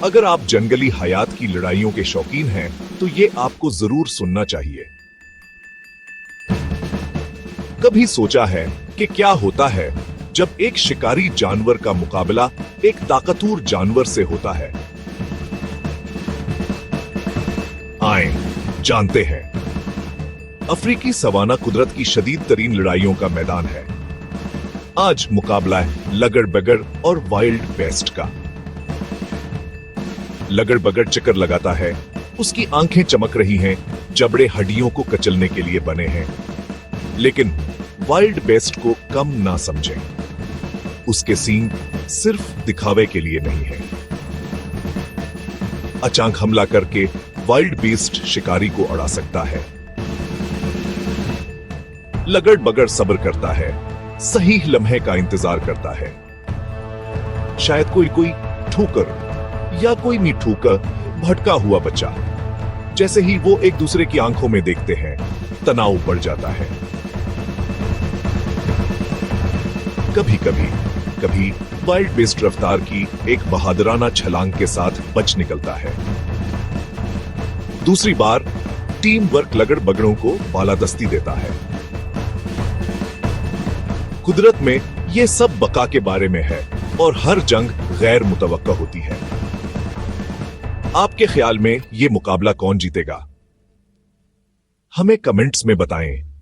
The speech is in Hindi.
अगर आप जंगली हयात की लड़ाइयों के शौकीन हैं, तो ये आपको जरूर सुनना चाहिए। कभी सोचा है कि क्या होता है जब एक शिकारी जानवर का मुकाबला एक ताकतवर जानवर से होता है? आए जानते हैं। अफ्रीकी सवाना कुदरत की शदीद तरीन लड़ाइयों का मैदान है। आज मुकाबला है लगड़-बगड़ और वाइल्ड बेस्ट का। लगड़-बगड़ चक्कर लगाता है, उसकी आंखें चमक रही हैं, जबड़े हड्डियों को कचलने के लिए बने हैं। लेकिन वाइल्ड बेस्ट को कम ना समझें। उसके सींग सिर्फ दिखावे के लिए नहीं है। अचानक हमला करके वाइल्ड बीस्ट शिकारी को अड़ा सकता है। लगड़-बगड़ सब्र करता है, सही लम्हे का इंतजार करता है। शायद कोई ठोकर या कोई नहीं ठोकर, भटका हुआ बच्चा। जैसे ही वो एक दूसरे की आंखों में देखते हैं, तनाव बढ़ जाता है। कभी वाइल्ड बेस्ट रफ्तार की एक बहादुराना छलांग के साथ बच निकलता है। दूसरी बार टीम वर्क लगड़-बगड़ों को बालादस्ती देता है। कुदरत में ये सब बका के बारे में है और हर जंग गैर मुतवक्का होती है। आपके ख्याल में ये मुकाबला कौन जीतेगा? हमें कमेंट्स में बताएं।